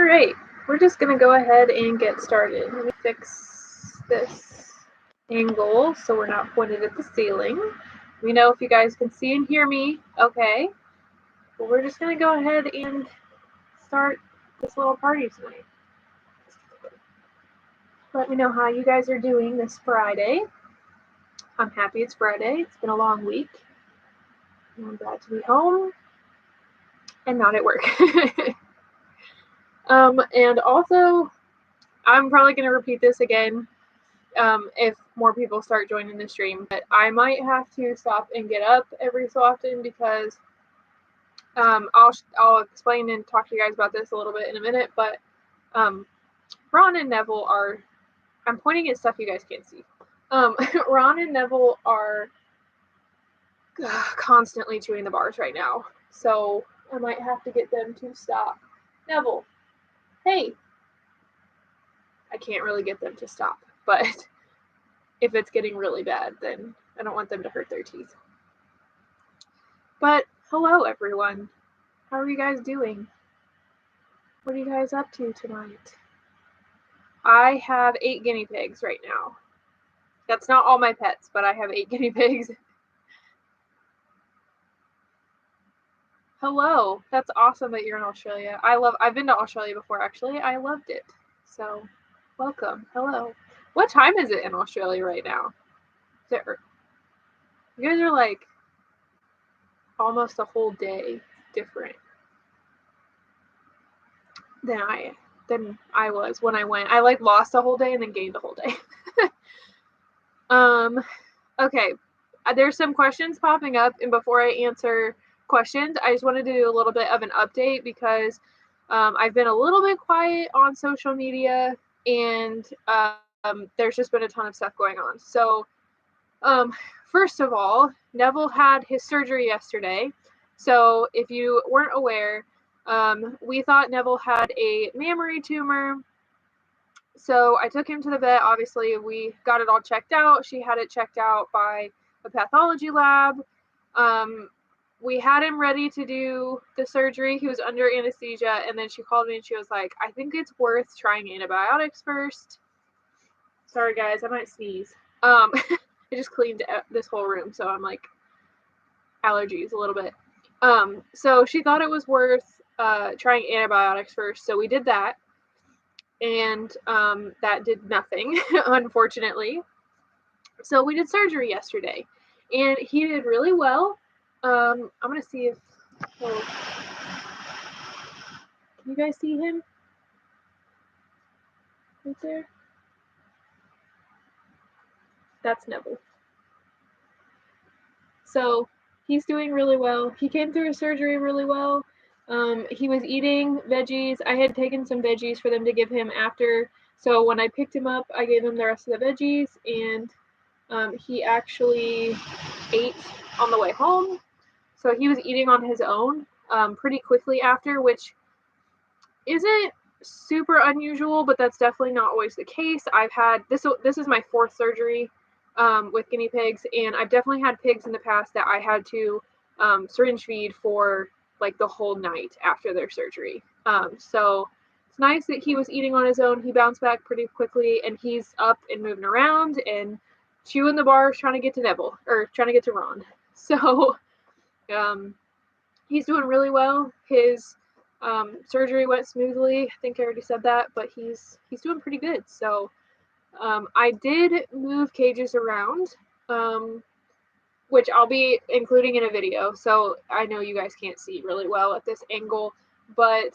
right, we're just going to go ahead and get started. Let me fix this angle so we're not pointed at the ceiling. Let me know if you guys can see and hear me. Okay. Well, we're just going to go ahead and start this little party tonight. Let me know how you guys are doing this Friday. I'm happy it's Friday. It's been a long week. I'm glad to be home and not at work. And also, I'm probably going to repeat this again if more people start joining the stream, but I might have to stop and get up every so often because I'll explain and talk to you guys about this a little bit in a minute, but Ron and Neville are, I'm pointing at stuff you guys can't see. Ron and Neville are constantly chewing the bars right now, so I might have to get them to stop. Neville, hey! I can't really get them to stop, but if it's getting really bad, then I don't want them to hurt their teeth. But hello, everyone. How are you guys doing? What are you guys up to tonight? I have 8 guinea pigs right now. That's not all my pets, but I have 8 guinea pigs. Hello. That's awesome that you're in Australia. I've been to Australia before, actually. I loved it. So, welcome. Hello. What time is it in Australia right now? You guys are like almost a whole day different than I was when I went. I like lost a whole day and then gained a whole day. Okay. There's some questions popping up, and before I answer questions, I just wanted to do a little bit of an update because I've been a little bit quiet on social media, and there's just been a ton of stuff going on. So, first of all, Neville had his surgery yesterday. So if you weren't aware, we thought Neville had a mammary tumor. So I took him to the vet. Obviously, we got it all checked out. She had it checked out by a pathology lab. We had him ready to do the surgery. He was under anesthesia, and then she called me and she was like, I think it's worth trying antibiotics first. Sorry, guys, I might sneeze. I just cleaned this whole room, so I'm like allergies a little bit. So she thought it was worth trying antibiotics first, so we did that, and that did nothing, unfortunately. So we did surgery yesterday, and he did really well. I'm gonna see if can you guys see him right there? That's Neville. So he's doing really well. He came through his surgery really well. He was eating veggies. I had taken some veggies for them to give him after. So when I picked him up, I gave him the rest of the veggies, and he actually ate on the way home. So he was eating on his own pretty quickly after, which isn't super unusual, but that's definitely not always the case. I've had this is my 4th surgery with guinea pigs, and I've definitely had pigs in the past that I had to syringe feed for like the whole night after their surgery. So it's nice that he was eating on his own. He bounced back pretty quickly, and he's up and moving around and chewing the bars, trying to get to Neville, or trying to get to Ron. So he's doing really well. His surgery went smoothly. I think I already said that, but he's doing pretty good. So I did move cages around, which I'll be including in a video. So I know you guys can't see really well at this angle, but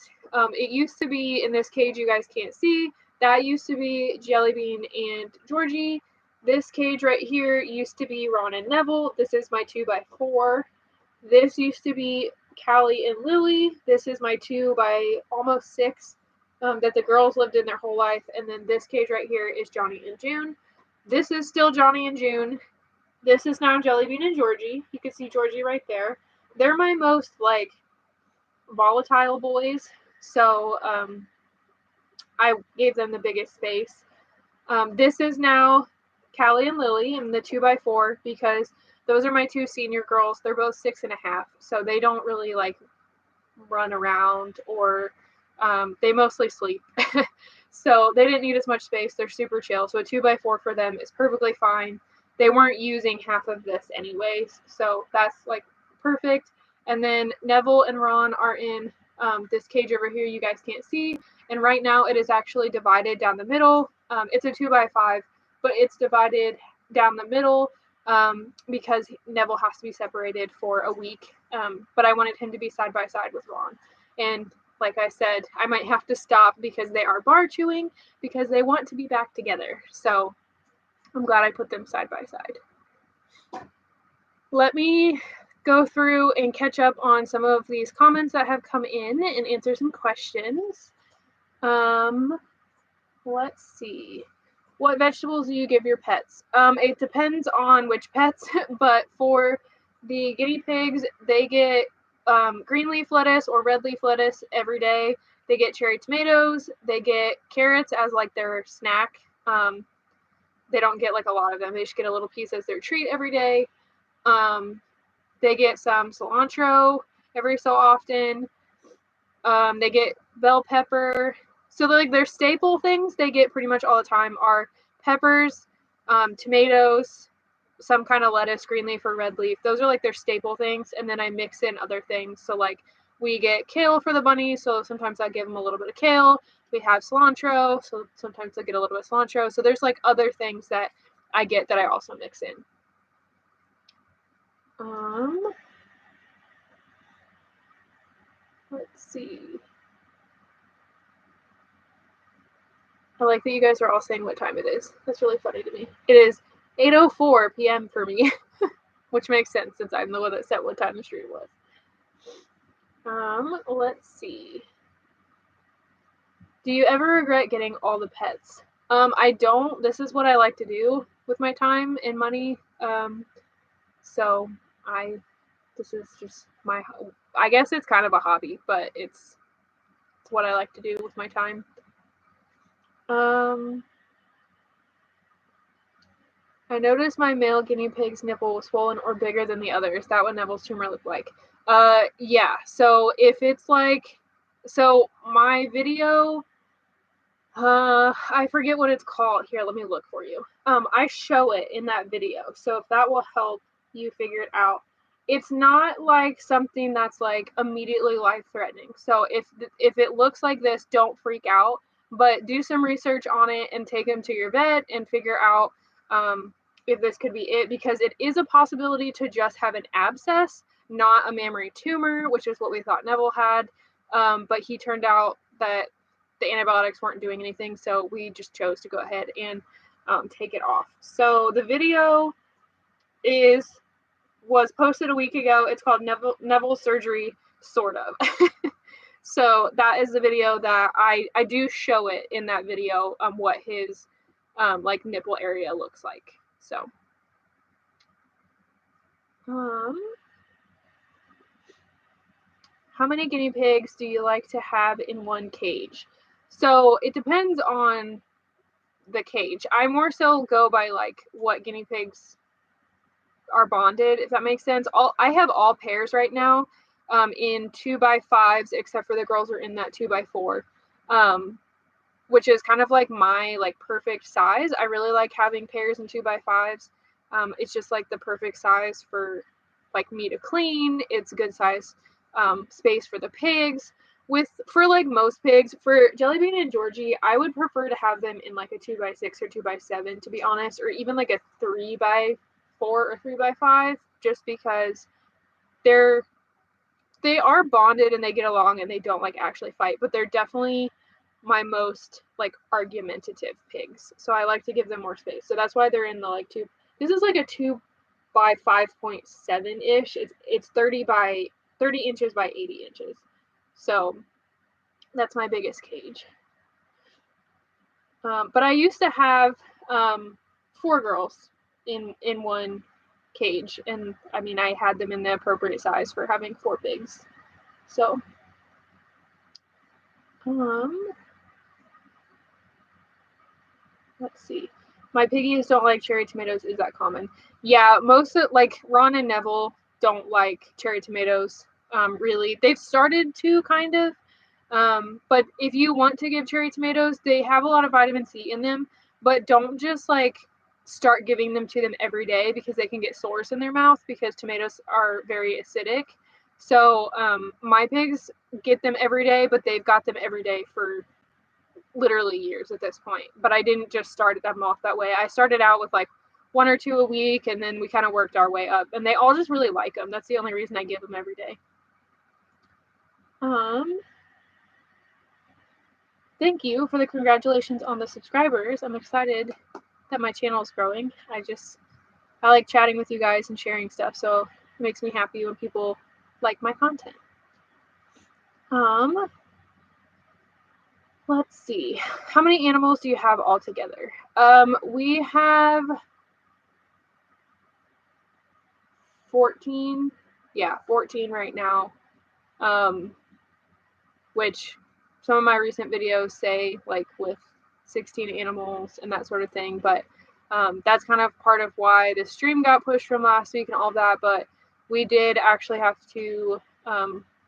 it used to be in this cage you guys can't see. That used to be Jellybean and Georgie. This cage right here used to be Ron and Neville. This is my 2x4. This used to be Callie and Lily. This is my 2 by almost 6 that the girls lived in their whole life. And then this cage right here is Johnny and June. This is still Johnny and June. This is now Jellybean and Georgie. You can see Georgie right there. They're my most like volatile boys. So I gave them the biggest space. This is now Callie and Lily in the 2x4 because those are my 2 senior girls. They're both 6.5, so they don't really like run around or They mostly sleep. So they didn't need as much space. They're super chill. So a 2x4 for them is perfectly fine. They weren't using half of this anyways. So that's like perfect. And then Neville and Ron are in this cage over here you guys can't see. And right now it is actually divided down the middle. It's a 2x5, but it's divided down the middle because Neville has to be separated for a week. But I wanted him to be side by side with Ron. And like I said, I might have to stop because they are bar chewing because they want to be back together. So I'm glad I put them side by side. Let me go through and catch up on some of these comments that have come in and answer some questions. Let's see. What vegetables do you give your pets? It depends on which pets, but for the guinea pigs, they get green leaf lettuce or red leaf lettuce every day. They get cherry tomatoes. They get carrots as like their snack. They don't get like a lot of them. They just get a little piece as their treat every day. They get some cilantro every so often. They get bell pepper. So like their staple things they get pretty much all the time are peppers, tomatoes, some kind of lettuce, green leaf or red leaf. Those are like their staple things. And then I mix in other things. So like we get kale for the bunnies. So sometimes I give them a little bit of kale. We have cilantro. So sometimes I get a little bit of cilantro. So there's like other things that I get that I also mix in. Let's see. I like that you guys are all saying what time it is. That's really funny to me. It is 8:04 p.m. for me, which makes sense since I'm the one that set what time the stream was. Let's see. Do you ever regret getting all the pets? I don't. This is what I like to do with my time and money. So this is just I guess it's kind of a hobby, but it's what I like to do with my time. I noticed my male guinea pig's nipple was swollen or bigger than the others. That what Neville's tumor looked like. Yeah. So if it's like, so my video, I forget what it's called. Here, let me look for you. I show it in that video. So if that will help you figure it out. It's not like something that's like immediately life-threatening. So if it looks like this, don't freak out, but do some research on it and take him to your vet and figure out if this could be it, because it is a possibility to just have an abscess, not a mammary tumor, which is what we thought Neville had. But he turned out that the antibiotics weren't doing anything, so we just chose to go ahead and take it off. So the video was posted a week ago. It's called Neville Surgery, sort of. So that is the video that I do show it in that video, what his like nipple area looks like. So how many guinea pigs do you like to have in one cage? So it depends on the cage. I more so go by like what guinea pigs are bonded, if that makes sense. I have all pairs right now in 2x5s, except for the girls are in that 2x4, which is kind of like my like perfect size. I really like having pairs in 2x5s. It's just like the perfect size for like me to clean. It's a good size space for the pigs. For like most pigs, for Jellybean and Georgie, I would prefer to have them in like a 2x6 or 2x7, to be honest, or even like a 3x4 or 3x5, just because they are bonded and they get along and they don't like actually fight, but they're definitely my most like argumentative pigs. So I like to give them more space. So that's why they're in the like two. This is like a 2x5.7-ish. It's 30 inches by 80 inches. So that's my biggest cage. But I used to have 4 girls in one cage, and I mean I had them in the appropriate size for having 4 pigs. So let's see. My piggies don't like cherry tomatoes. Is that common? Yeah, most of like Ron and Neville don't like cherry tomatoes. Really, they've started to kind of. But if you want to give cherry tomatoes, they have a lot of vitamin C in them, but don't just like start giving them to them every day because they can get sores in their mouth because tomatoes are very acidic. So my pigs get them every day, but they've got them every day for literally years at this point. But I didn't just start them off that way. I started out with like 1 or 2 a week, and then we kind of worked our way up. And they all just really like them. That's the only reason I give them every day. Thank you for the congratulations on the subscribers. I'm excited that my channel is growing. I like chatting with you guys and sharing stuff, so it makes me happy when people like my content. Let's see. How many animals do you have altogether? We have 14. Yeah, 14 right now. Which some of my recent videos say like with 16 animals and that sort of thing, but that's kind of part of why the stream got pushed from last week and all that. But we did actually have to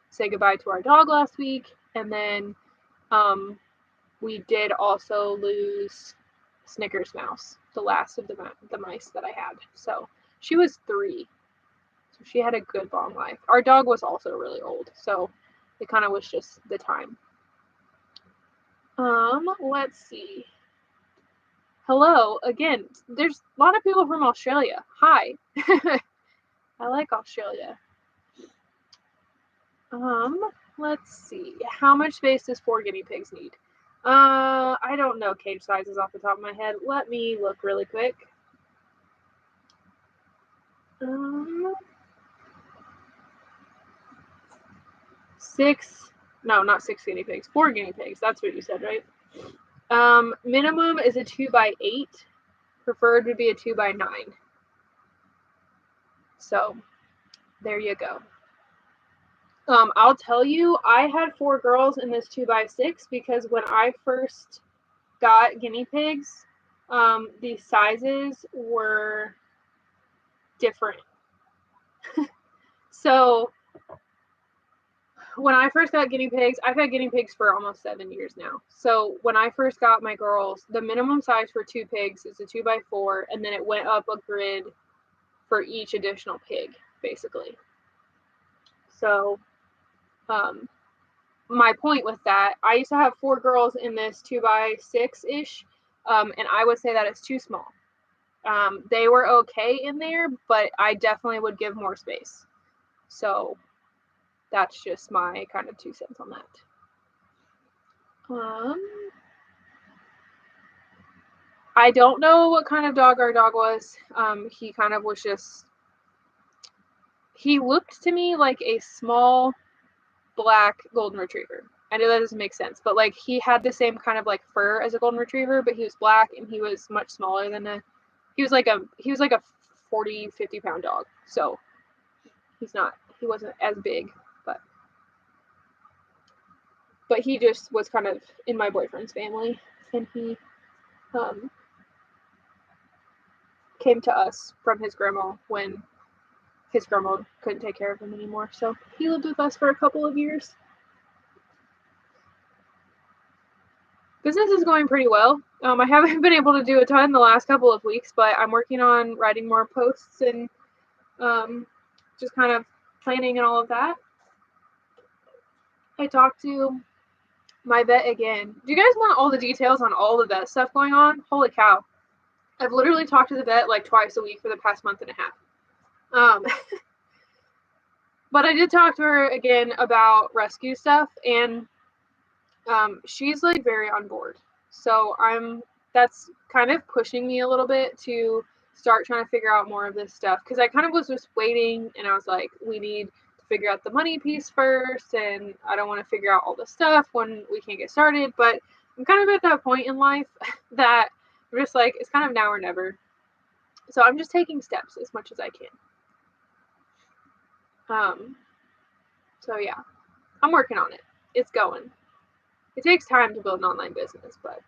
say goodbye to our dog last week, and then we did also lose Snickers Mouse, the last of the mice that I had. So she was 3, so she had a good long life. Our dog was also really old, so it kind of was just the time. Let's see. Hello again. There's a lot of people from Australia. Hi. I like Australia. Let's see. How much space does 4 guinea pigs need? I don't know cage sizes off the top of my head. Let me look really quick. 6. No, not 6 guinea pigs. 4 guinea pigs. That's what you said, right? Minimum is a 2x8. Preferred would be a 2x9. So, there you go. I'll tell you, I had 4 girls in this 2x6 because when I first got guinea pigs, the sizes were different. So when I first got guinea pigs, I've had guinea pigs for almost 7 years now. So when I first got my girls, the minimum size for 2 pigs is a 2x4, and then it went up a grid for each additional pig, basically. So my point with that, I used to have 4 girls in this 2x6-ish, and I would say that it's too small. They were okay in there, but I definitely would give more space. So that's just my kind of 2 cents on that. I don't know what kind of dog our dog was. He kind of was just, he looked to me like a small black golden retriever. I know that doesn't make sense, but like he had the same kind of like fur as a golden retriever, but he was black and he was much smaller than he was like a 40, 50 pound dog. So he wasn't as big, but he just was kind of in my boyfriend's family, and he came to us from his grandma when his grandma couldn't take care of him anymore. So he lived with us for a couple of years. Business is going pretty well. I haven't been able to do a ton the last couple of weeks, but I'm working on writing more posts and just kind of planning and all of that. I talked to my vet again. Do you guys want all the details on all the vet stuff going on? Holy cow. I've literally talked to the vet like twice a week for the past month and a half. But I did talk to her again about rescue stuff, and she's like very on board. So that's kind of pushing me a little bit to start trying to figure out more of this stuff, because I kind of was just waiting, and I was like, we need to figure out the money piece first, and I don't want to figure out all the stuff when we can't get started. But I'm kind of at that point in life that I'm just like, it's kind of now or never. So I'm just taking steps as much as I can. So yeah, I'm working on it. It's going. It takes time to build an online business, but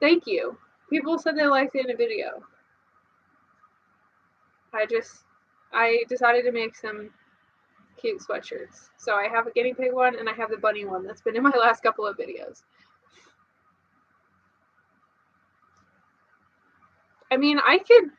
thank you. People said they liked it in a video. I decided to make some cute sweatshirts. So I have a guinea pig one and I have the bunny one that's been in my last couple of videos. I mean, I could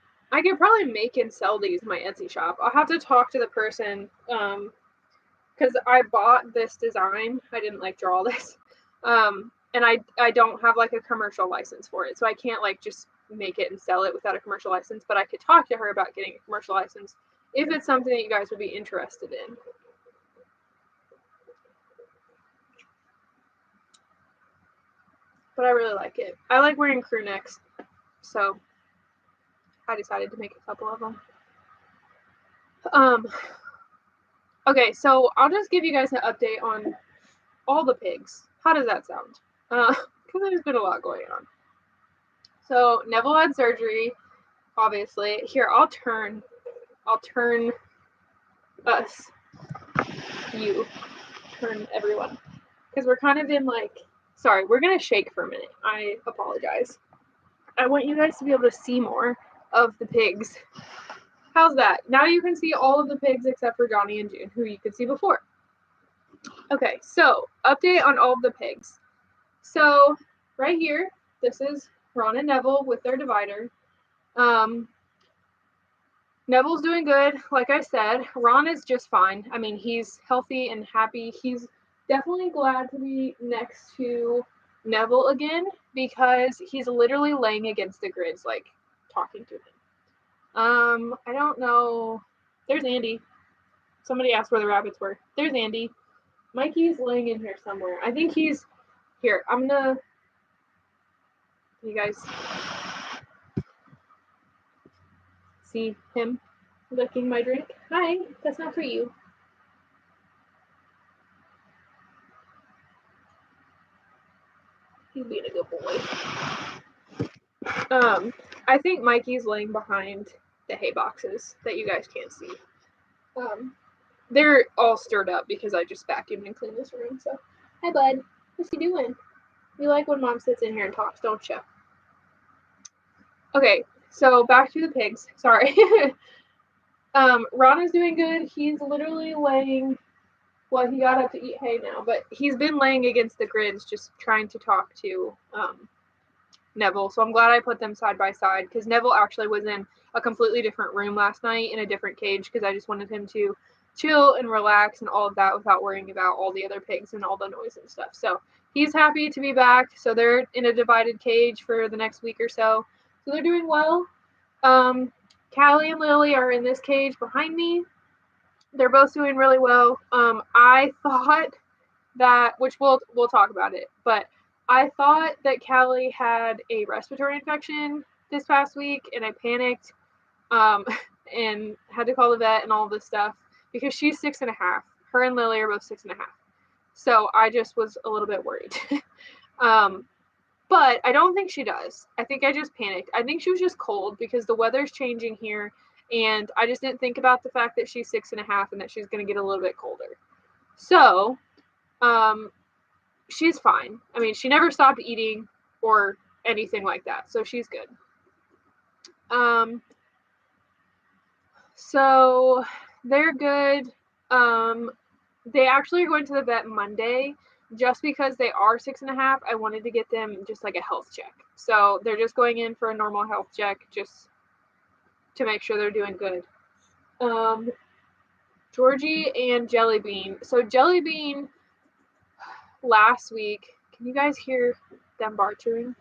probably make and sell these in my Etsy shop. I'll have to talk to the person, because I bought this design. I didn't like draw this, and I don't have like a commercial license for it, so I can't like just make it and sell it without a commercial license. But I could talk to her about getting a commercial license if it's something that you guys would be interested in. But I really like it. I like wearing crew necks, so I decided to make a couple of them. Okay, so I'll just give you guys an update on all the pigs. How does that sound? Because there's been a lot going on. So Neville had surgery, obviously. Here, I'll turn us, turn everyone. Because we're kind of in like, sorry, we're going to shake for a minute. I apologize. I want you guys to be able to see more of the pigs. How's that? Now you can see all of the pigs except for Johnny and June, who you could see before. Okay, so update on all of the pigs. So right here, this is Ron and Neville with their divider. Neville's doing good, like I said. Ron is just fine. I mean, he's healthy and happy. He's definitely glad to be next to Neville again because he's literally laying against the grids, like talking to him. I don't know. There's Andy. Somebody asked where the rabbits were. There's Andy. Mikey's laying in here somewhere. I think he's here. I'm gonna. You guys see him licking my drink? Hi, that's not for you. He's being a good boy. I think Mikey's laying behind the hay boxes that you guys can't see. They're all stirred up because I just vacuumed and cleaned this room. So, hi, bud. What's you doing? You like when Mom sits in here and talks, don't you? Okay, so back to the pigs. Sorry. Ron is doing good. He's literally laying. Well, he got up to eat hay now, but he's been laying against the grids, just trying to talk to Neville. So I'm glad I put them side by side because Neville actually was in a completely different room last night in a different cage because I just wanted him to chill and relax and all of that without worrying about all the other pigs and all the noise and stuff. So he's happy to be back. So they're in a divided cage for the next week or so. So they're doing well. Callie and Lily are in this cage behind me. They're both doing really well. I thought that, which we'll talk about it, but I thought that Callie had a respiratory infection this past week, and I panicked and had to call the vet and all this stuff because she's 6.5. Her and Lily are both 6.5. So I just was a little bit worried. But I don't think she does. I think I just panicked. I think she was just cold because the weather's changing here, and I just didn't think about the fact that she's 6.5 and that she's going to get a little bit colder. So, she's fine. I mean, she never stopped eating or anything like that, so she's good. So they're good. They actually are going to the vet Monday just because they are 6.5. I wanted to get them just like a health check. So they're just going in for a normal health check just to make sure they're doing good. Georgie and Jellybean. So Jellybean last week, can you guys hear them bartering?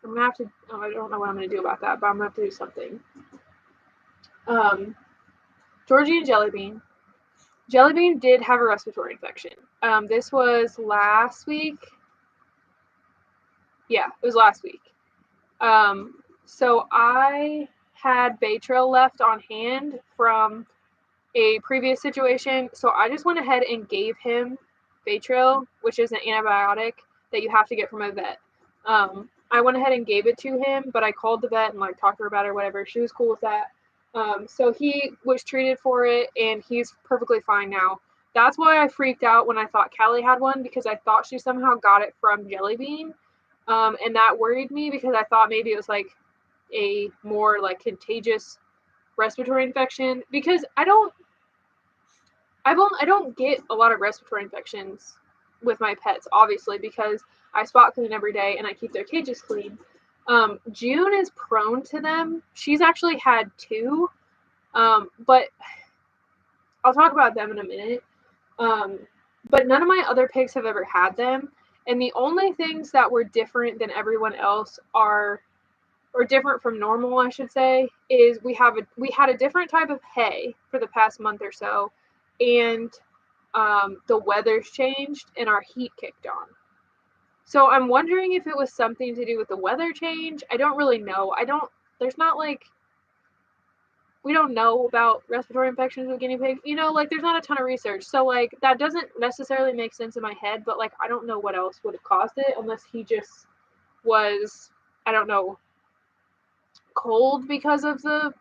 I'm gonna have to, I don't know what I'm gonna do about that, but I'm gonna have to do something. Georgie and Jellybean. Jellybean did have a respiratory infection. This was last week. Yeah, it was last week. So I had Baytril left on hand from a previous situation, so I just went ahead and gave him Baytril, which is an antibiotic that you have to get from a vet. I went ahead and gave it to him, but I called the vet and like talked to her about it or whatever. She was cool with that. So he was treated for it, and he's perfectly fine now. That's why I freaked out when I thought Callie had one, because I thought she somehow got it from Jellybean, and that worried me because I thought maybe it was like a more like contagious respiratory infection, because I don't get a lot of respiratory infections with my pets, obviously, because I spot clean every day and I keep their cages clean. June is prone to them. She's actually had 2, but I'll talk about them in a minute. But none of my other pigs have ever had them, and the only things that were different than everyone else or different from normal, I should say, is we had a different type of hay for the past month or so, and the weather's changed and our heat kicked on. So I'm wondering if it was something to do with the weather change. I don't really know. We don't know about respiratory infections with guinea pigs. There's not a ton of research. So, that doesn't necessarily make sense in my head, but, I don't know what else would have caused it unless he just was, I don't know, cold because of the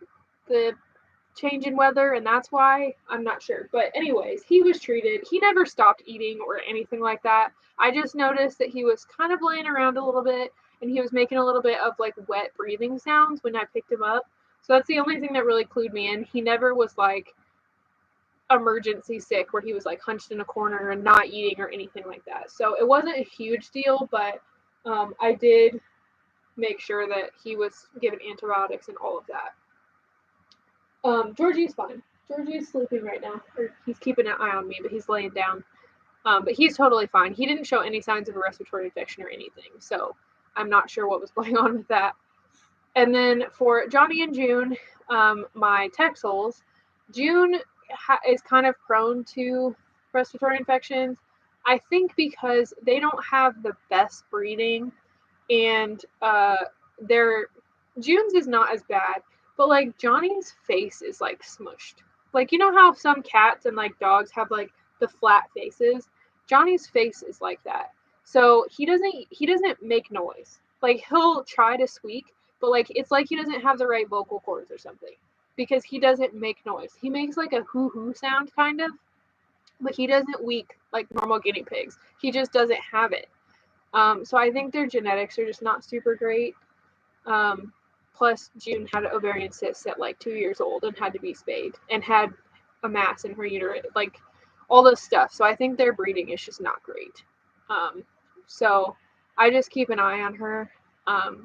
change in weather, and that's why. I'm not sure. But anyways, he was treated. He never stopped eating or anything like that. I just noticed that he was kind of laying around a little bit, and he was making a little bit of wet breathing sounds when I picked him up. So that's the only thing that really clued me in. He never was emergency sick where he was hunched in a corner and not eating or anything like that. So it wasn't a huge deal, but I did make sure that he was given antibiotics and all of that. Georgie's fine. Georgie's sleeping right now. Or he's keeping an eye on me, but he's laying down. But he's totally fine. He didn't show any signs of a respiratory infection or anything, so I'm not sure what was going on with that. And then for Johnny and June, my Texels, June is kind of prone to respiratory infections. I think because they don't have the best breeding, and June's is not as bad, but Johnny's face is smushed. You know how some cats and dogs have the flat faces? Johnny's face is like that. So he doesn't make noise. He'll try to squeak, but it's he doesn't have the right vocal cords or something, because he doesn't make noise. He makes a hoo-hoo sound kind of, but he doesn't weak like normal guinea pigs. He just doesn't have it. So I think their genetics are just not super great. Plus, June had an ovarian cyst at 2 years old and had to be spayed and had a mass in her uterus, all this stuff. So I think their breeding is just not great. So I just keep an eye on her.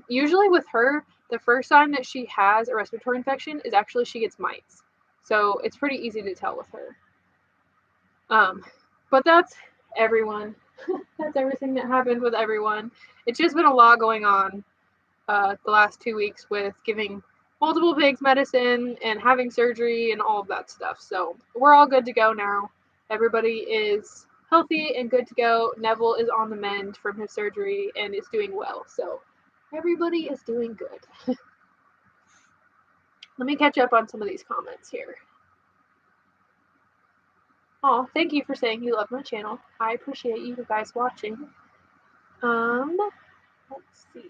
Usually with her, the first sign that she has a respiratory infection is actually she gets mites. So it's pretty easy to tell with her. But that's everyone. That's everything that happened with everyone. It's just been a lot going on the last 2 weeks with giving multiple pigs medicine and having surgery and all of that stuff. So we're all good to go now. Everybody is healthy and good to go. Neville is on the mend from his surgery and is doing well. So everybody is doing good. Let me catch up on some of these comments here. Oh, thank you for saying you love my channel. I appreciate you guys watching. Let's see.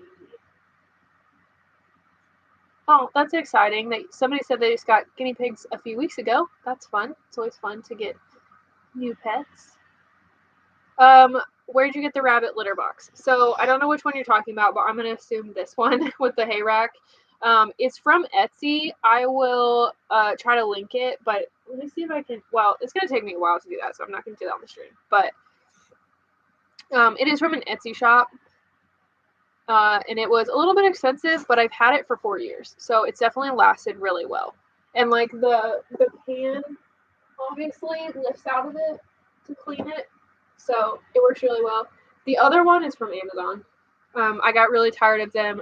Oh, that's exciting that somebody said they just got guinea pigs a few weeks ago. That's fun. It's always fun to get new pets. Where'd you get the rabbit litter box? So I don't know which one you're talking about, but I'm going to assume this one with the hay rack. It's from Etsy. I will try to link it, but let me see if I can. Well, it's going to take me a while to do that, so I'm not going to do that on the stream. But it is from an Etsy shop. And it was a little bit expensive, but I've had it for 4 years, so it's definitely lasted really well. And the pan obviously lifts out of it to clean it, so it works really well. The other one is from Amazon. I got really tired of them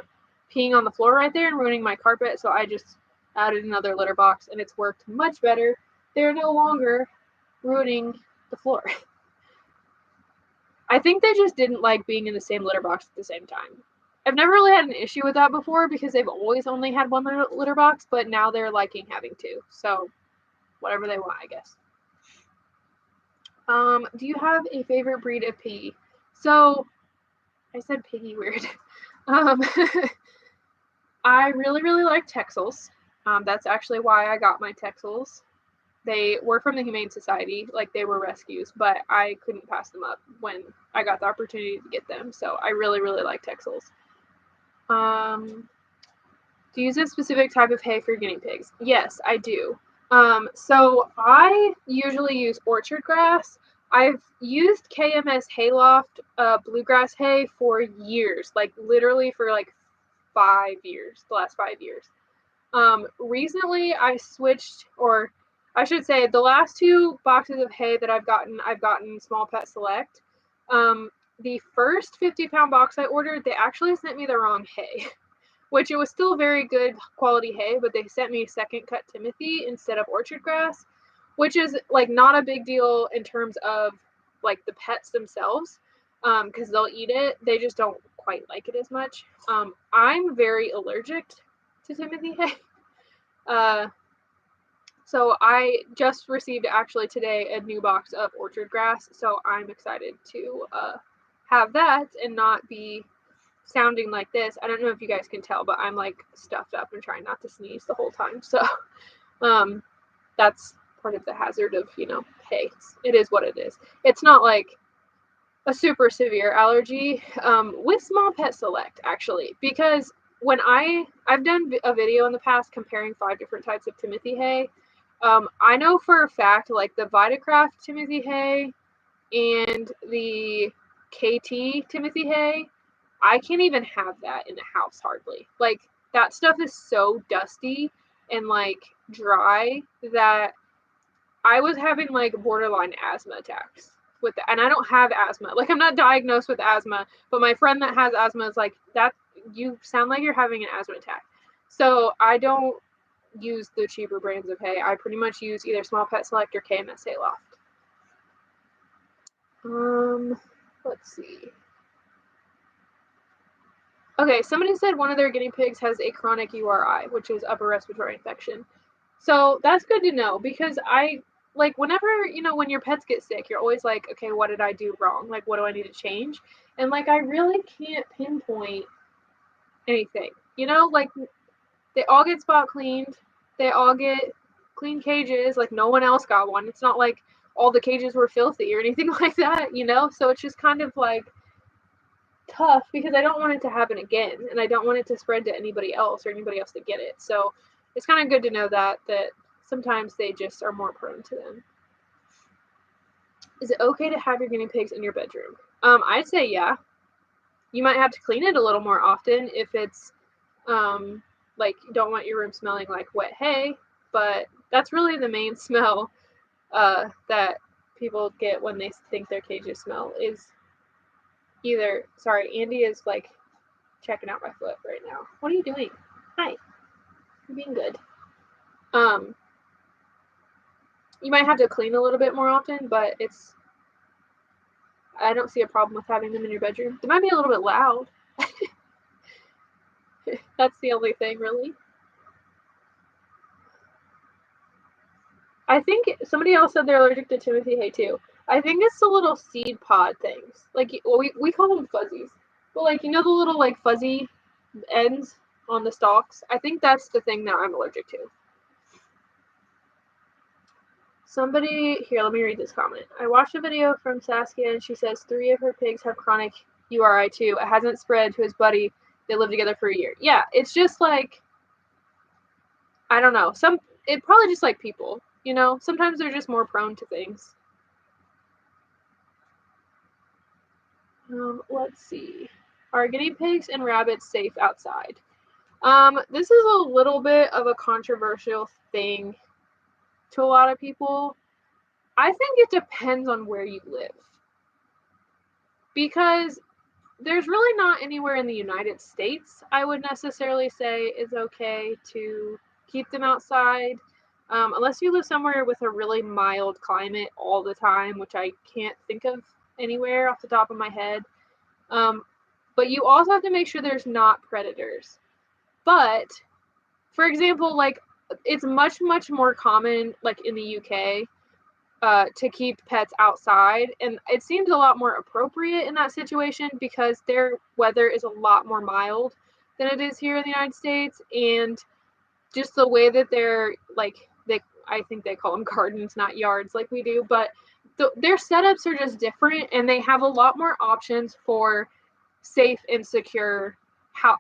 peeing on the floor right there and ruining my carpet, so I just added another litter box, and it's worked much better. They're no longer ruining the floor. I think they just didn't like being in the same litter box at the same time. I've never really had an issue with that before because they've always only had one litter box, but now they're liking having two. So whatever they want, I guess. Do you have a favorite breed of piggy? So I said piggy weird. I really, really like Texels. That's actually why I got my Texels. They were from the Humane Society, they were rescues, but I couldn't pass them up when I got the opportunity to get them. So I really, really like Texels. Do you use a specific type of hay for guinea pigs? Yes, I do. So I usually use orchard grass. I've used KMS Hayloft bluegrass hay for years, like literally for like 5 years, the last 5 years. Recently I switched, or I should say the last 2 boxes of hay that I've gotten Small Pet Select. The first 50-pound box I ordered, they actually sent me the wrong hay. Which it was still very good quality hay, but they sent me second cut Timothy instead of orchard grass, which is like not a big deal in terms of like the pets themselves, because they'll eat it. They just don't quite like it as much. I'm very allergic to Timothy hay. So I just received actually today a new box of orchard grass, so I'm excited to have that and not be sounding like this. I don't know if you guys can tell, but I'm like stuffed up and trying not to sneeze the whole time. So that's part of the hazard of, hay. It is what it is. It's not like a super severe allergy with Small Pet Select, actually, because when I've done a video in the past comparing 5 different types of Timothy hay. I know for a fact, like the Vitacraft Timothy hay and the KT Timothy hay, I can't even have that in the house hardly. Like, that stuff is so dusty and like dry that I was having like borderline asthma attacks with that. And I don't have asthma. Like, I'm not diagnosed with asthma, but my friend that has asthma is like, that you sound like you're having an asthma attack. So I don't use the cheaper brands of hay. I pretty much use either Small Pet Select or KMS Hayloft. Let's see. Okay, somebody said one of their guinea pigs has a chronic URI, which is upper respiratory infection. So that's good to know, because like, whenever, when your pets get sick, you're always like, okay, what did I do wrong? Like, what do I need to change? And like, I really can't pinpoint anything. Like, they all get spot cleaned. They all get clean cages. Like, no one else got one. It's not like all the cages were filthy or anything like that, So it's just kind of like tough, because I don't want it to happen again, and I don't want it to spread to anybody else or anybody else to get it. So it's kind of good to know that sometimes they just are more prone to them. Is it okay to have your guinea pigs in your bedroom? I'd say yeah. You might have to clean it a little more often if it's like, you don't want your room smelling like wet hay, but that's really the main smell that people get when they think their cages smell is either, sorry, Andy is like checking out my foot right now. What are you doing? Hi. You're being good. You might have to clean a little bit more often, but I don't see a problem with having them in your bedroom. They might be a little bit loud. That's the only thing, really. I think somebody else said they're allergic to Timothy hay too. I think it's the little seed pod things. Like, we call them fuzzies. But like, the little like fuzzy ends on the stalks? I think that's the thing that I'm allergic to. Somebody, here, let me read this comment. I watched a video from Saskia, and she says 3 of her pigs have chronic URI too. It hasn't spread to his buddy. They live together for a year. Yeah, it's just like, I don't know. It probably just like people, Sometimes they're just more prone to things. Let's see. Are guinea pigs and rabbits safe outside? This is a little bit of a controversial thing to a lot of people. I think it depends on where you live, because there's really not anywhere in the United States I would necessarily say is okay to keep them outside, unless you live somewhere with a really mild climate all the time, which I can't think of anywhere off the top of my head. But you also have to make sure there's not predators. But, for example, like, it's much, much more common, like, in the UK, to keep pets outside, and it seems a lot more appropriate in that situation because their weather is a lot more mild than it is here in the United States, and just the way that they're, like, I think they call them gardens, not yards like we do, but their setups are just different, and they have a lot more options for safe and secure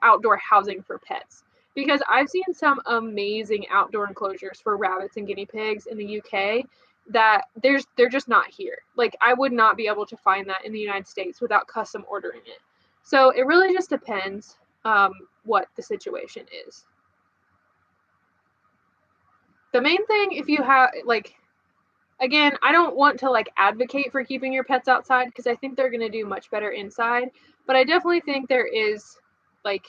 outdoor housing for pets. because I've seen some amazing outdoor enclosures for rabbits and guinea pigs in the UK that they're just not here. Like, I would not be able to find that in the United States without custom ordering it. So it really just depends what the situation is. The main thing, if you have, like, again, I don't want to like advocate for keeping your pets outside because I think they're going to do much better inside, but I definitely think there is like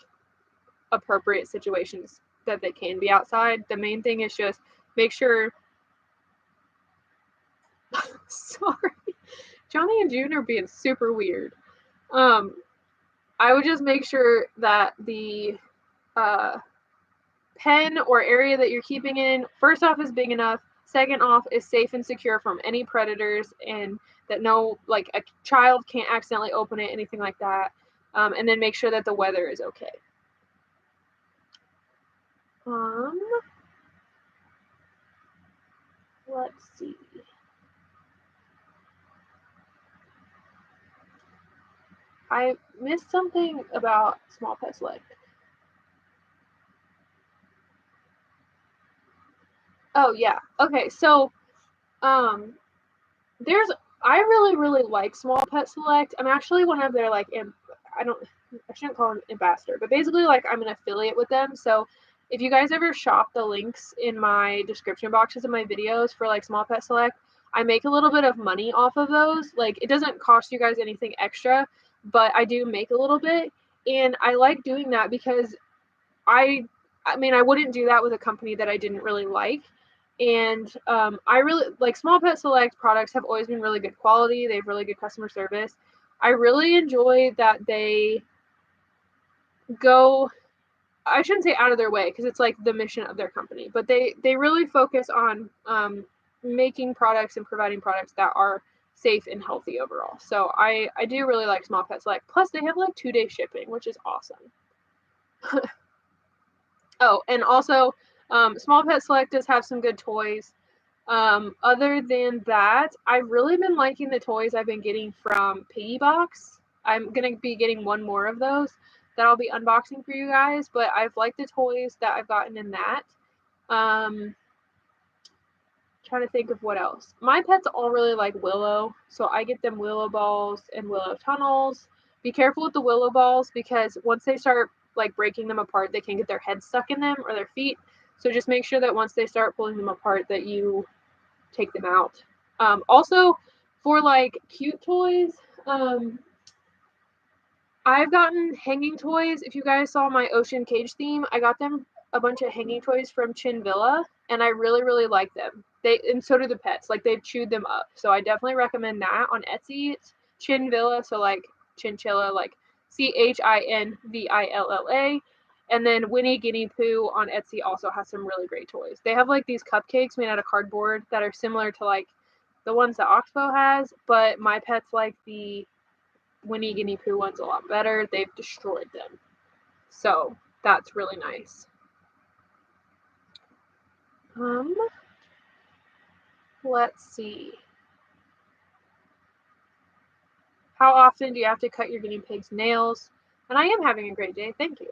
appropriate situations that they can be outside. The main thing is just make sure sorry. Johnny and June are being super weird. I would just make sure that the pen or area that you're keeping in, first off, is big enough. Second off, is safe and secure from any predators, and that no, like, a child can't accidentally open it, anything like that. And then make sure that the weather is okay. Let's see. I missed something about Small Pet Select. Oh yeah. Okay. So, I really like Small Pet Select. I'm actually one of their like I shouldn't call them ambassador, but basically like I'm an affiliate with them. So if you guys ever shop the links in my description boxes of my videos for like Small Pet Select, I make a little bit of money off of those. Like, it doesn't cost you guys anything extra, but I do make a little bit, and I like doing that because I mean, I wouldn't do that with a company that I didn't really like. And I really like Small Pet Select products have always been really good quality. They have really good customer service. I really enjoy that they go, I shouldn't say out of their way because it's like the mission of their company, but they really focus on making products and providing products that are safe and healthy overall. So I do really like Small Pet Select. Plus they have like 2-day shipping, which is awesome. Oh, and also, Small Pet Select does have some good toys. Other than that, I've really been liking the toys I've been getting from Piggy Box. I'm going to be getting one more of those that I'll be unboxing for you guys, but I've liked the toys that I've gotten in that. Trying to think of what else. My pets all really like Willow, so I get them Willow balls and Willow tunnels. Be careful with the Willow balls because once they start like breaking them apart, they can get their heads stuck in them or their feet. So just make sure that once they start pulling them apart that you take them out. Also, for like cute toys, I've gotten hanging toys. If you guys saw my ocean cage theme, I got them a bunch of hanging toys from Chin Villa, and I really like them. And so do the pets. Like, they've chewed them up. So I definitely recommend that on Etsy. It's Chin Villa, so like chinchilla, like CHINVILLA. And then Winnie Guinea Pooh on Etsy also has some really great toys. They have like these cupcakes made out of cardboard that are similar to like the ones that Oxbow has, but my pets like the Winnie Guinea Pooh one's a lot better. They've destroyed them. So that's really nice. Let's see. How often do you have to cut your guinea pig's nails? And I am having a great day, thank you.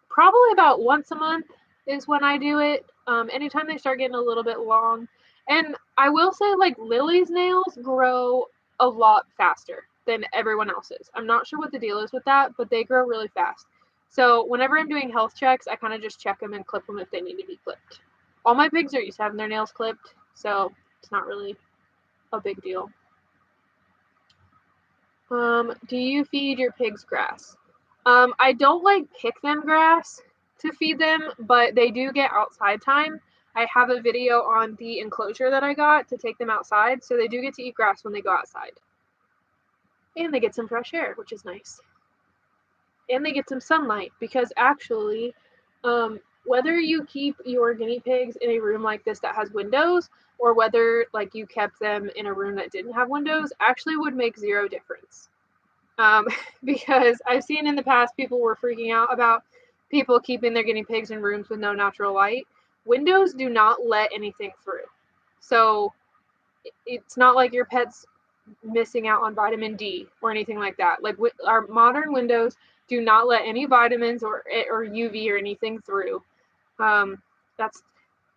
Probably about once a month is when I do it. Anytime they start getting a little bit long. And I will say, like, Lily's nails grow a lot faster than everyone else's. I'm not sure what the deal is with that, but they grow really fast. So whenever I'm doing health checks, I kind of just check them and clip them if they need to be clipped. All my pigs are used to having their nails clipped, so it's not really a big deal. Do you feed your pigs grass? I don't like pick them grass to feed them, but they do get outside time. I have a video on the enclosure that I got to take them outside, so they do get to eat grass when they go outside. And they get some fresh air, which is nice. And they get some sunlight, because actually, whether you keep your guinea pigs in a room like this that has windows, or whether like you kept them in a room that didn't have windows, actually would make zero difference. Because I've seen in the past people were freaking out about people keeping their guinea pigs in rooms with no natural light. Windows do not let anything through. So it's not like your pet's missing out on vitamin D or anything like that. Like our modern windows do not let any vitamins or UV or anything through. That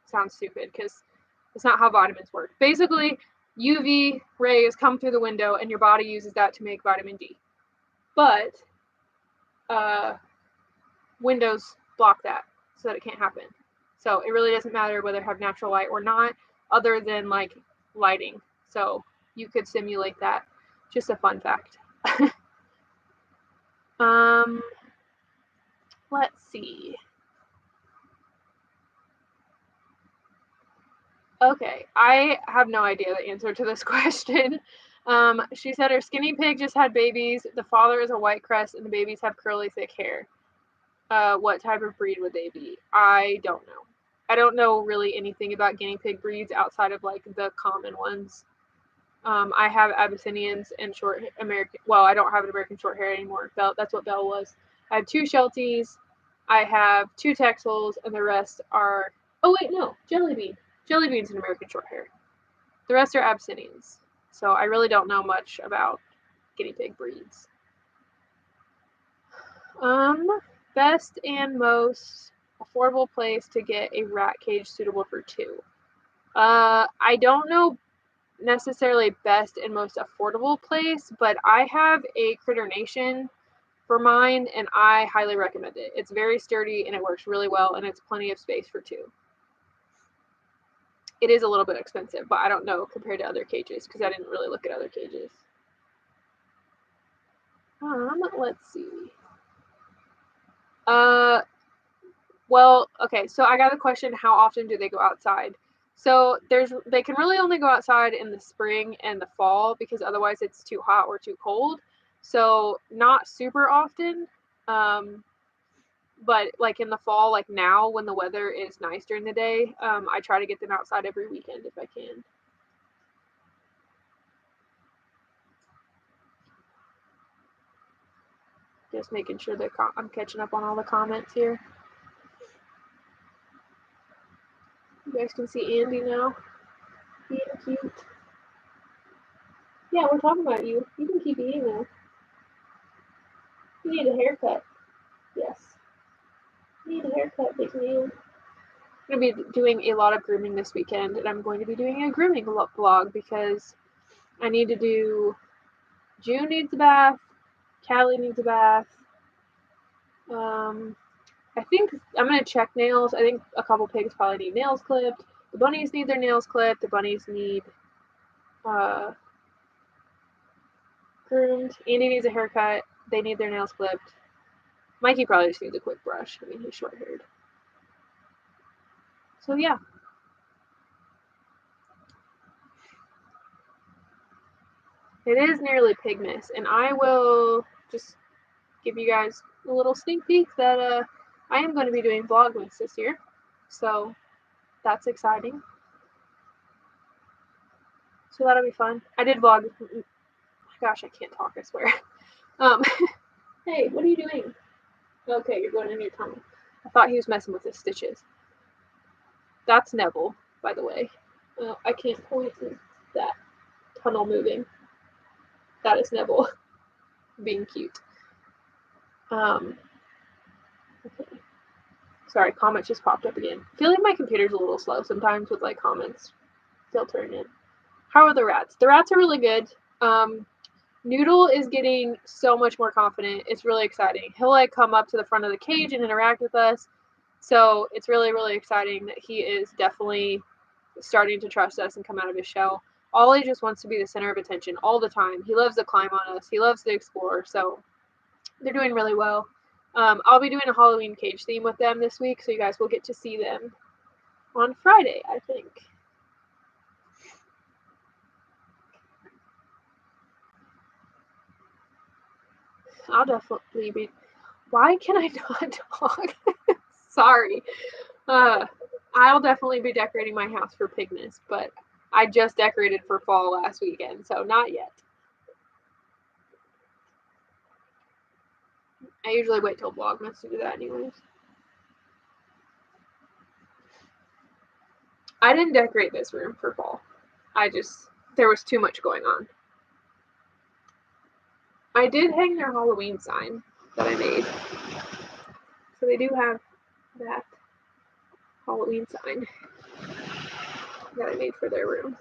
sounds stupid because it's not how vitamins work. Basically, UV rays come through the window and your body uses that to make vitamin D. But windows block that so that it can't happen. So it really doesn't matter whether you have natural light or not, other than like lighting. So you could simulate that. Just a fun fact. Let's see. Okay, I have no idea the answer to this question. She said her skinny pig just had babies. The father is a white crest, and the babies have curly, thick hair. What type of breed would they be? I don't know. I don't know really anything about guinea pig breeds outside of like the common ones. I have Abyssinians and short American. Well, I don't have an American short hair anymore. That's what Belle was. I have 2 Shelties. I have 2 Texels, and the rest are. Oh wait, no, Jelly Bean. Jelly Bean's an American short hair. The rest are Abyssinians. So I really don't know much about guinea pig breeds. Best and most affordable place to get a rat cage suitable for 2. I don't know necessarily best and most affordable place, but I have a Critter Nation for mine, and I highly recommend it. It's very sturdy and it works really well, and it's plenty of space for 2. It is a little bit expensive, but I don't know compared to other cages because I didn't really look at other cages. Let's see. Well, okay, so I got a question, how often do they go outside? So they can really only go outside in the spring and the fall because otherwise it's too hot or too cold. So not super often. But like in the fall, like now when the weather is nice during the day, I try to get them outside every weekend if I can. Just making sure that I'm catching up on all the comments here. You guys can see Andy now. Being cute. Yeah, we're talking about you. You can keep eating though. You need a haircut. Yes. You need a haircut, big man. I'm going to be doing a lot of grooming this weekend, and I'm going to be doing a grooming vlog because I need to do. June needs a bath. Callie needs a bath. I think I'm going to check nails. I think a couple pigs probably need nails clipped. The bunnies need their nails clipped. The bunnies need groomed. Andy needs a haircut. They need their nails clipped. Mikey probably just needs a quick brush. I mean, he's short-haired. So, yeah. It is nearly Pigmas, and I will just give you guys a little sneak peek that I am going to be doing Vlogmas this year. So, that's exciting. So that'll be fun. I did vlog. Oh my gosh, I can't talk, I swear. Hey, what are you doing? Okay, you're going in your tummy. I thought he was messing with his stitches. That's Neville, by the way. I can't point to that tunnel moving. That is Neville being cute. Okay. Sorry, comments just popped up again. I feel like my computer's a little slow sometimes with like comments filtering in. How are the rats? The rats are really good. Noodle is getting so much more confident. It's really exciting. He'll like come up to the front of the cage and interact with us. So it's really, really exciting that he is definitely starting to trust us and come out of his shell. Ollie just wants to be the center of attention all the time. He loves to climb on us. He loves to explore. So they're doing really well. I'll be doing a Halloween cage theme with them this week, so you guys will get to see them on Friday, I think. I'll definitely be. Why can I not talk? Sorry. I'll definitely be decorating my house for Pigmas, but I just decorated for fall last weekend, so not yet. I usually wait till Vlogmas to do that anyways. I didn't decorate this room for fall. There was too much going on. I did hang their Halloween sign that I made. So they do have that Halloween sign that I made for their room.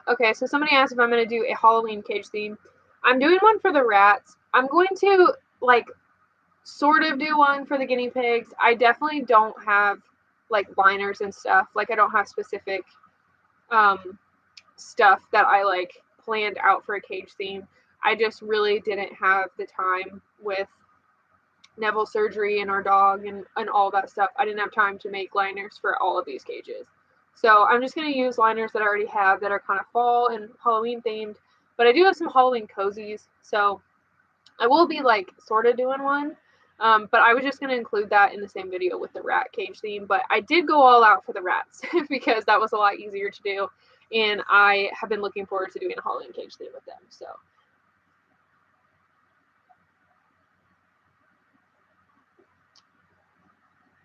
Okay, so somebody asked if I'm going to do a Halloween cage theme. I'm doing one for the rats. I'm going to, like, sort of do one for the guinea pigs. I definitely don't have, like, liners and stuff. Like, I don't have specific stuff that I, like, planned out for a cage theme. I just really didn't have the time with Neville surgery and our dog and all that stuff. I didn't have time to make liners for all of these cages. So I'm just going to use liners that I already have that are kind of fall and Halloween themed. But I do have some Halloween cozies. So I will be like sort of doing one. But I was just going to include that in the same video with the rat cage theme. But I did go all out for the rats because that was a lot easier to do. And I have been looking forward to doing a Halloween cage theme with them. So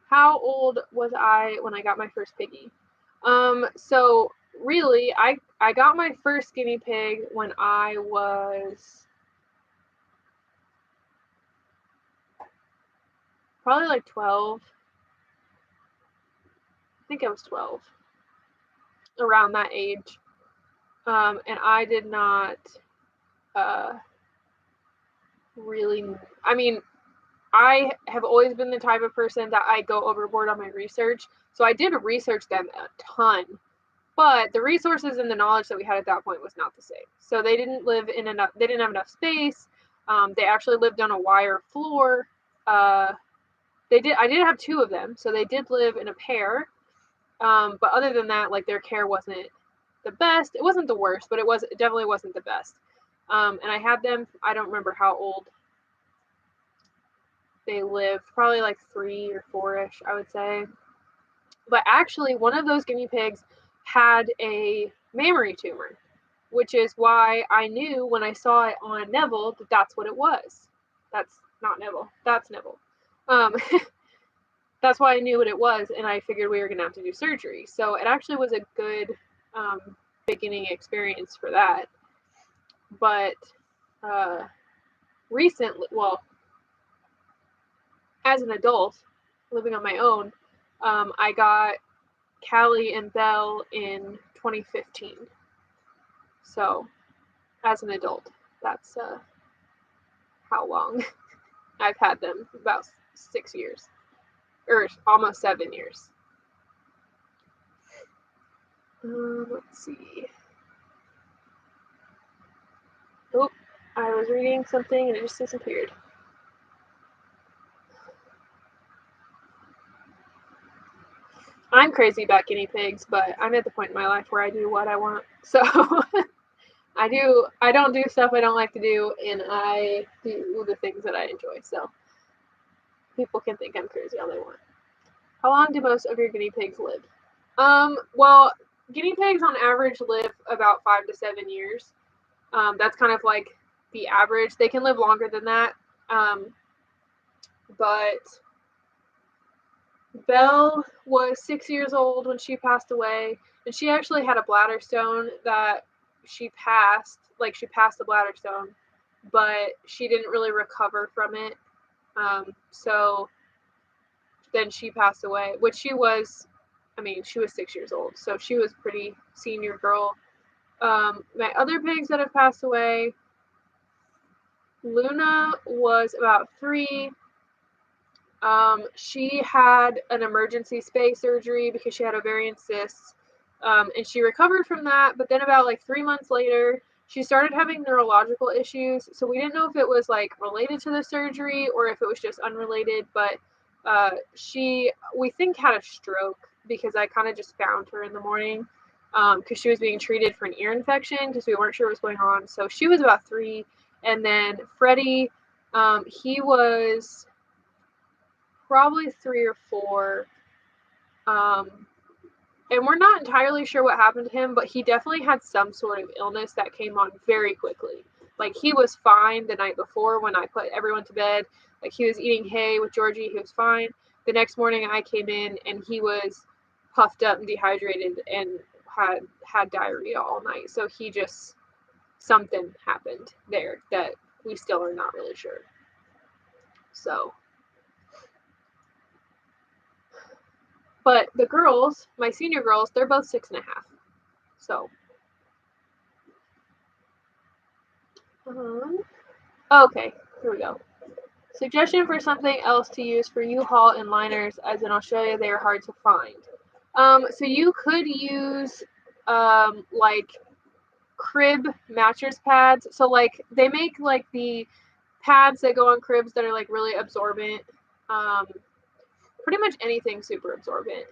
how old was I when I got my first piggy? So really, I got my first guinea pig when I was probably like 12. I think I was 12, around that age. And I did not really, I mean, I have always been the type of person that I go overboard on my research. So I did research them a ton. But the resources and the knowledge that we had at that point was not the same. So they didn't live in enough. They didn't have enough space. They actually lived on a wire floor. They did. I did have two of them, so they did live in a pair. But other than that, like their care wasn't the best. It wasn't the worst, but it definitely wasn't the best. And I had them. I don't remember how old they lived. Probably like 3 or 4-ish, I would say. But actually, one of those guinea pigs had a mammary tumor, which is why I knew when I saw it on Neville that that's what it was. That's not Neville. That's Neville. That's why I knew what it was, and I figured we were going to have to do surgery. So it actually was a good beginning experience for that. But recently, well, as an adult, living on my own, I got Callie and Belle in 2015. So, as an adult, that's how long I've had them, about 6 years, or almost 7 years. Let's see. Oh, I was reading something and it just disappeared. I'm crazy about guinea pigs, but I'm at the point in my life where I do what I want. So I don't do stuff I don't like to do, and I do the things that I enjoy. So people can think I'm crazy all they want. How long do most of your guinea pigs live? Well, guinea pigs on average live about 5 to 7 years. That's kind of like the average. They can live longer than that. But Belle was 6 years old when she passed away, and she actually had a bladder stone that she passed. Like, she passed the bladder stone, but she didn't really recover from it. So then she passed away, which she was 6 years old, so she was pretty senior girl. My other pigs that have passed away, Luna was about 3. She had an emergency space surgery because she had ovarian cysts, and she recovered from that. But then about like 3 months later, she started having neurological issues. So we didn't know if it was like related to the surgery or if it was just unrelated. But we think had a stroke because I kind of just found her in the morning because she was being treated for an ear infection because we weren't sure what was going on. So she was about 3, and then Freddie, he was probably 3 or 4. And we're not entirely sure what happened to him, but he definitely had some sort of illness that came on very quickly. Like, he was fine the night before when I put everyone to bed. Like, he was eating hay with Georgie. He was fine. The next morning I came in and he was puffed up and dehydrated and had diarrhea all night. So he just, something happened there that we still are not really sure. So, but the girls, my senior girls, they're both 6.5. So, okay, here we go. Suggestion for something else to use for U-Haul and liners, as in Australia they are hard to find. So you could use like crib mattress pads. So like they make like the pads that go on cribs that are like really absorbent. Pretty much anything super absorbent.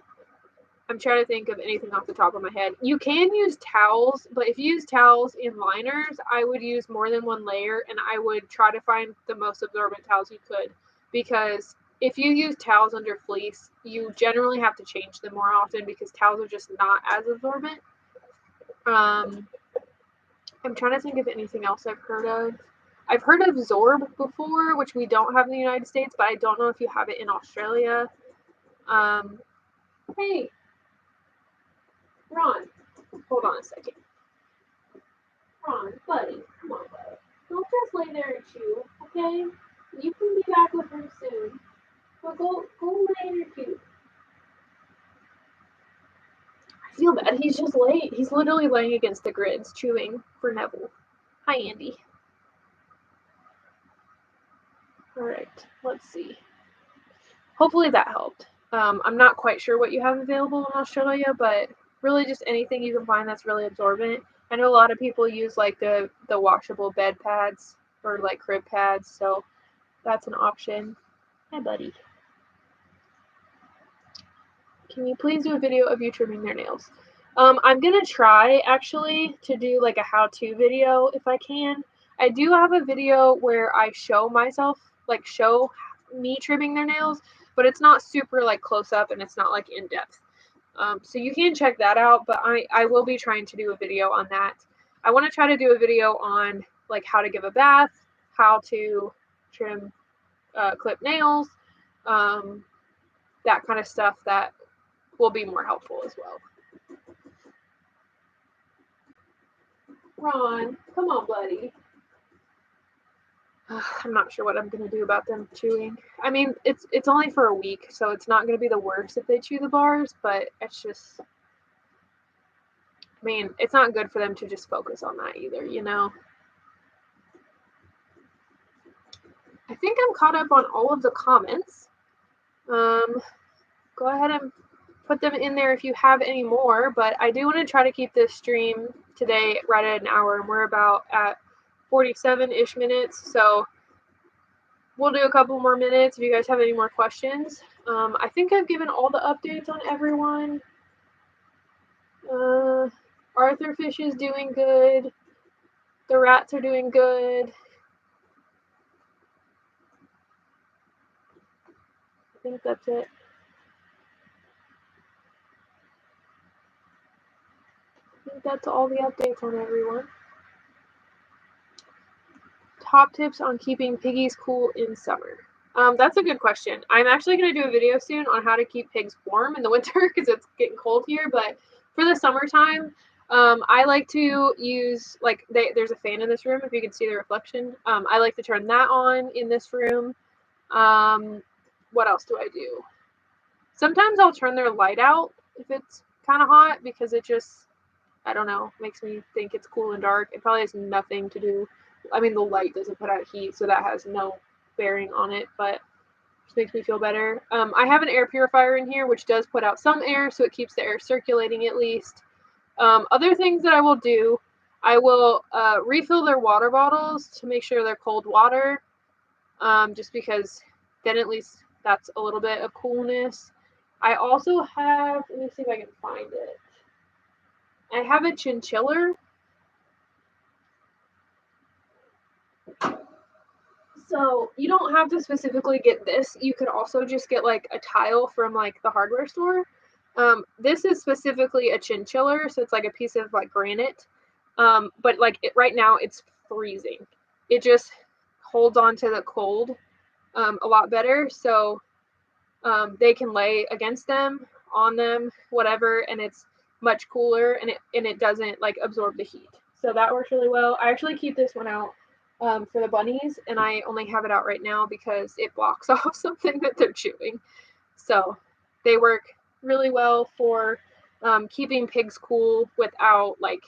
I'm trying to think of anything off the top of my head. You can use towels, but if you use towels in liners, I would use more than one layer, and I would try to find the most absorbent towels you could, because if you use towels under fleece, you generally have to change them more often because towels are just not as absorbent. I'm trying to think of anything else I've heard of. I've heard of Zorb before, which we don't have in the United States, but I don't know if you have it in Australia. Hey, Ron, hold on a second. Ron, buddy, come on, buddy. Don't just lay there and chew, okay? You can be back with him soon. But go lay in your cube. I feel bad. He's just laying. He's literally laying against the grids, chewing for Neville. Hi, Andy. All right, let's see. Hopefully that helped. I'm not quite sure what you have available in Australia, but really just anything you can find that's really absorbent. I know a lot of people use like the washable bed pads or like crib pads, so that's an option. Hi, buddy. Can you please do a video of you trimming their nails? I'm gonna try actually to do like a how-to video if I can. I do have a video where I show myself, like show me trimming their nails, but it's not super like close up and it's not like in depth. So you can check that out, but I will be trying to do a video on that. I want to try to do a video on like how to give a bath, how to trim, clip nails, that kind of stuff that will be more helpful as well. Ron, come on, buddy. I'm not sure what I'm going to do about them chewing. I mean, it's only for a week, so it's not going to be the worst if they chew the bars, but it's just, I mean, it's not good for them to just focus on that either, you know? I think I'm caught up on all of the comments. Go ahead and put them in there if you have any more, but I do want to try to keep this stream today right at an hour, and we're about at 47-ish minutes, so we'll do a couple more minutes if you guys have any more questions. I think I've given all the updates on everyone. Arthurfish is doing good. The rats are doing good. I think that's it. I think that's all the updates on everyone. Top tips on keeping piggies cool in summer. That's a good question. I'm actually going to do a video soon on how to keep pigs warm in the winter because it's getting cold here. But for the summertime, I like to use, like, there's a fan in this room, if you can see the reflection. I like to turn that on in this room. What else do I do? Sometimes I'll turn their light out if it's kind of hot because it just, I don't know, makes me think it's cool and dark. It probably has nothing to do. I mean, the light doesn't put out heat, so that has no bearing on it, but it just makes me feel better. I have an air purifier in here, which does put out some air, so it keeps the air circulating at least. Other things that I will do, I will refill their water bottles to make sure they're cold water, just because then at least that's a little bit of coolness. I also have, let me see if I can find it. I have a chinchiller. So you don't have to specifically get this. You could also just get like a tile from like the hardware store. This is specifically a chinchiller, so it's like a piece of like granite. But like right now it's freezing. It just holds on to the cold a lot better. So they can lay against them, on them, whatever, and it's much cooler, and it doesn't like absorb the heat. So that works really well. I actually keep this one out for the bunnies, and I only have it out right now because it blocks off something that they're chewing. So they work really well for keeping pigs cool without like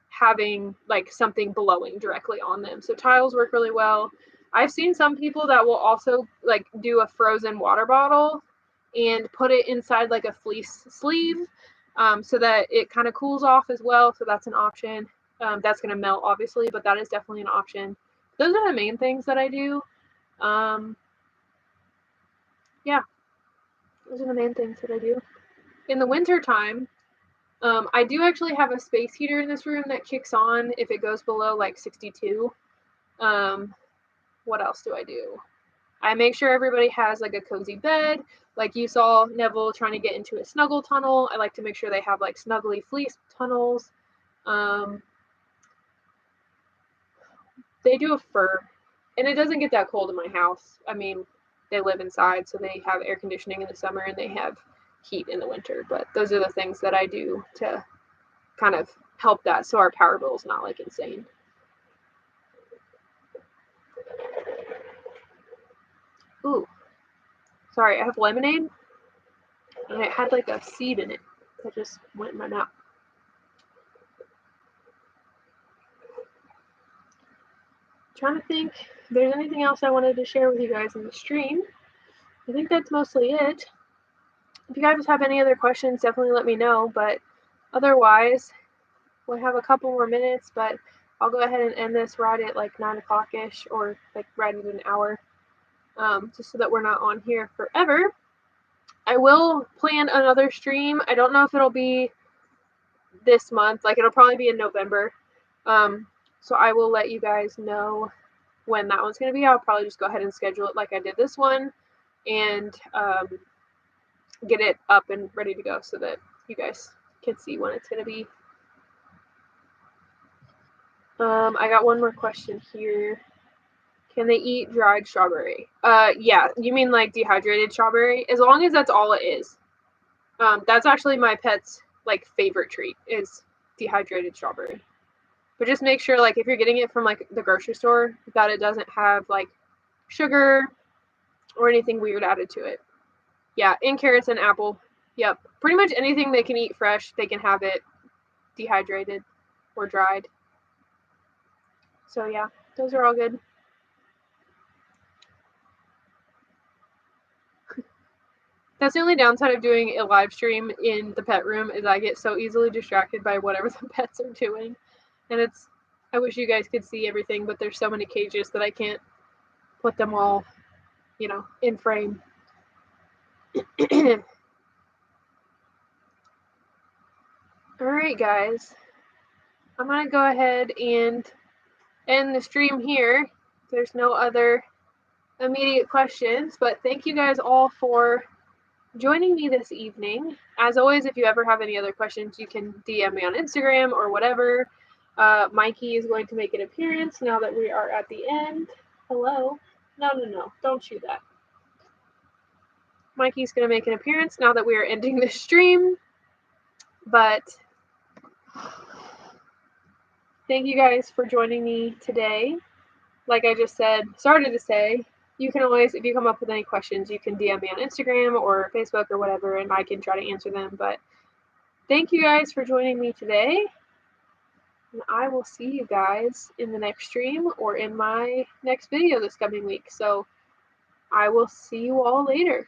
having like something blowing directly on them. So tiles work really well. I've seen some people that will also like do a frozen water bottle and put it inside like a fleece sleeve so that it kind of cools off as well. So that's an option. That's going to melt obviously, but that is definitely an option. Those are the main things that I do. Yeah, those are the main things that I do. In the winter time, I do actually have a space heater in this room that kicks on if it goes below like 62. What else do I do? I make sure everybody has like a cozy bed. Like you saw Neville trying to get into a snuggle tunnel. I like to make sure they have like snuggly fleece tunnels. They do a fur, and it doesn't get that cold in my house. I mean, they live inside, so they have air conditioning in the summer and they have heat in the winter. But those are the things that I do to kind of help that so our power bill is not like insane. Ooh, sorry, I have lemonade, and it had like a seed in it that just went in my mouth. Trying to think if there's anything else I wanted to share with you guys in the stream. I think that's mostly it. If you guys have any other questions, definitely let me know, but otherwise, we'll have a couple more minutes, but I'll go ahead and end this right at like 9 o'clock-ish, or like right at an hour, just so that we're not on here forever. I will plan another stream. I don't know if it'll be this month, like it'll probably be in November. So I will let you guys know when that one's going to be. I'll probably just go ahead and schedule it like I did this one, and get it up and ready to go so that you guys can see when it's going to be. I got one more question here. Can they eat dried strawberry? Yeah, you mean like dehydrated strawberry? As long as that's all it is. That's actually my pet's like favorite treat is dehydrated strawberry. But just make sure like if you're getting it from like the grocery store that it doesn't have like sugar or anything weird added to it. Yeah, and carrots and apple. Yep, pretty much anything they can eat fresh, they can have it dehydrated or dried. So yeah, those are all good. That's the only downside of doing a live stream in the pet room is I get so easily distracted by whatever the pets are doing. And I wish you guys could see everything, but there's so many cages that I can't put them all, in frame. Alright guys, I'm going to go ahead and end the stream here. There's no other immediate questions, but thank you guys all for joining me this evening. As always, if you ever have any other questions, you can DM me on Instagram or whatever. Mikey is going to make an appearance now that we are at the end. Hello? No, don't chew that. Mikey's going to make an appearance now that we are ending the stream. But thank you guys for joining me today. Like I just started to say, you can always, if you come up with any questions, you can DM me on Instagram or Facebook or whatever, and I can try to answer them. But thank you guys for joining me today. And I will see you guys in the next stream or in my next video this coming week. So I will see you all later.